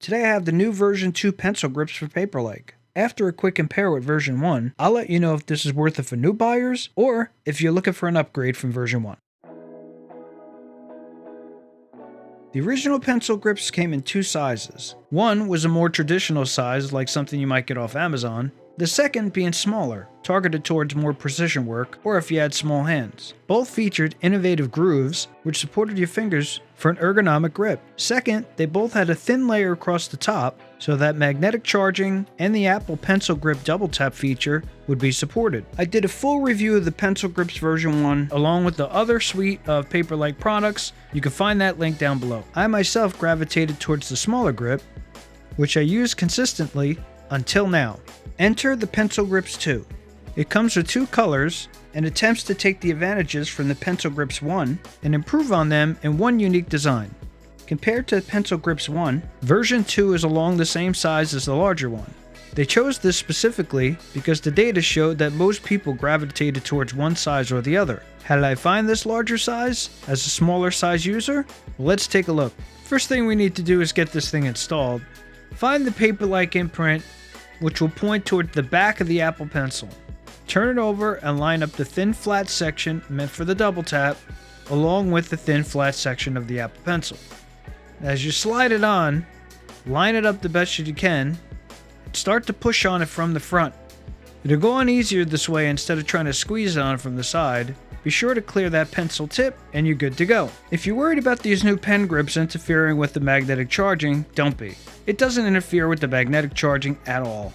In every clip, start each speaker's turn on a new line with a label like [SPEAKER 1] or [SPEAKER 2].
[SPEAKER 1] Today I have the new version 2 pencil grips for Paperlike. After a quick compare with version 1, I'll let you know if this is worth it for new buyers or if you're looking for an upgrade from version 1. The original pencil grips came in two sizes. One was a more traditional size, like something you might get off Amazon. The second being smaller, targeted towards more precision work or if you had small hands. Both featured innovative grooves, which supported your fingers for an ergonomic grip. Second, they both had a thin layer across the top, so that magnetic charging and the Apple Pencil Grip double tap feature would be supported. I did a full review of the Pencil Grips version 1 along with the other suite of Paperlike products. You can find that link down below. I myself gravitated towards the smaller grip, which I use consistently until now. Enter the Pencil Grips 2. It comes with two colors and attempts to take the advantages from the Pencil Grips 1 and improve on them in one unique design. Compared to Pencil Grips 1, version 2 is along the same size as the larger one. They chose this specifically because the data showed that most people gravitated towards one size or the other. How did I find this larger size as a smaller size user? Well, let's take a look. First thing we need to do is get this thing installed. Find the Paperlike imprint, which will point toward the back of the Apple Pencil. Turn it over and line up the thin flat section meant for the double tap along with the thin flat section of the Apple Pencil. As you slide it on, line it up the best you can and start to push on it from the front. It'll go on easier this way instead of trying to squeeze it on from the side. Be sure to clear that pencil tip and you're good to go. If you're worried about these new pen grips interfering with the magnetic charging, don't be. It doesn't interfere with the magnetic charging at all.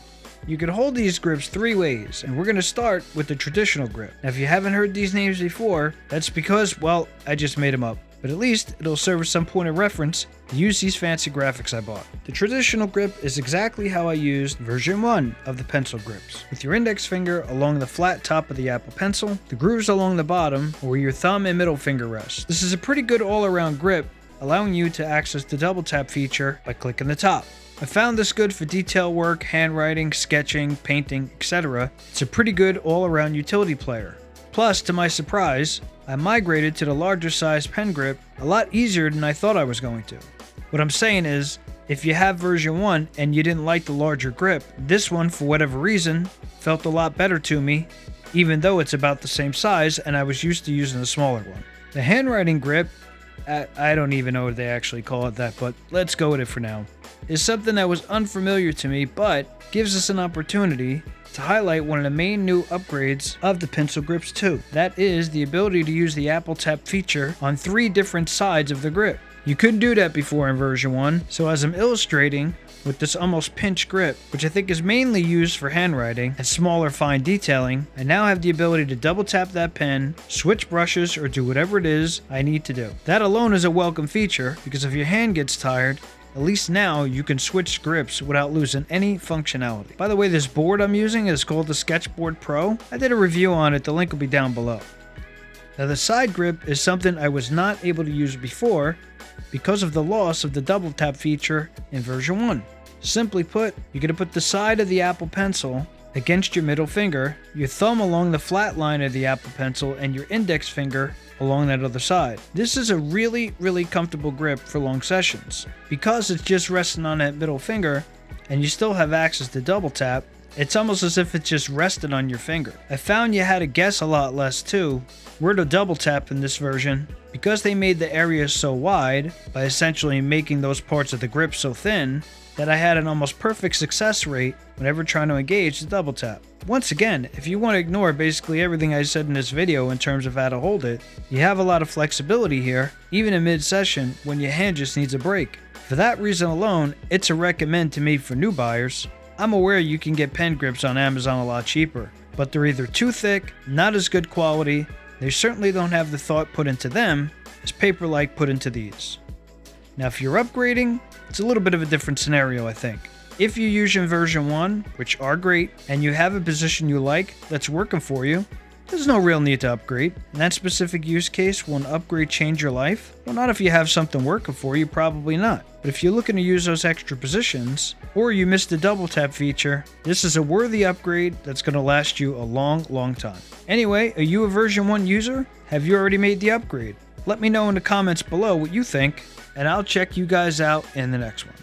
[SPEAKER 1] You can hold these grips three ways, and we're going to start with the traditional grip. Now, if you haven't heard these names before, that's because, well, I just made them up. But at least it'll serve as some point of reference to use these fancy graphics I bought. The traditional grip is exactly how I used version 1 of the pencil grips, with your index finger along the flat top of the Apple Pencil, the grooves along the bottom where your thumb and middle finger rest. This is a pretty good all-around grip, allowing you to access the double tap feature by clicking the top. I found this good for detail work, handwriting, sketching, painting, etc. It's a pretty good all-around utility player. Plus, to my surprise, I migrated to the larger size pen grip a lot easier than I thought I was going to. What I'm saying is, if you have version 1 and you didn't like the larger grip, this one, for whatever reason, felt a lot better to me, even though it's about the same size and I was used to using the smaller one. The handwriting grip, I don't even know what they actually call it that, but let's go with it for now, is something that was unfamiliar to me, but gives us an opportunity to highlight one of the main new upgrades of the Pencil Grips 2. That is the ability to use the Apple Tap feature on 3 different sides of the grip. You couldn't do that before in version 1, so as I'm illustrating with this almost pinch grip, which I think is mainly used for handwriting and smaller fine detailing, I now have the ability to double tap that pen, switch brushes, or do whatever it is I need to do. That alone is a welcome feature, because if your hand gets tired, at least now you can switch grips without losing any functionality. By the way, this board I'm using is called the Sketchboard Pro. I did a review on it, the link will be down below. Now the side grip is something I was not able to use before because of the loss of the double tap feature in version 1. Simply put, you're going to put the side of the Apple Pencil against your middle finger, your thumb along the flat line of the Apple Pencil, and your index finger along that other side. This is a really comfortable grip for long sessions. Because it's just resting on that middle finger, and you still have access to double tap, it's almost as if it's just rested on your finger. I found you had to guess a lot less too where to double tap in this version, because they made the area so wide by essentially making those parts of the grip so thin that I had an almost perfect success rate whenever trying to engage the double tap. Once again, if you want to ignore basically everything I said in this video in terms of how to hold it, you have a lot of flexibility here, even in mid-session when your hand just needs a break. For that reason alone, it's a recommend to me for new buyers. I'm aware you can get pen grips on Amazon a lot cheaper, but they're either too thick, not as good quality, they certainly don't have the thought put into them as Paperlike put into these. Now if you're upgrading, it's a little bit of a different scenario, I think. If you're using version 1, which are great, and you have a position you like that's working for you, there's no real need to upgrade. In that specific use case, will an upgrade change your life? Well, not if you have something working for you, probably not. But if you're looking to use those extra positions, or you missed the double tap feature, this is a worthy upgrade that's going to last you a long time. Anyway, are you a version 1 user? Have you already made the upgrade? Let me know in the comments below what you think, and I'll check you guys out in the next one.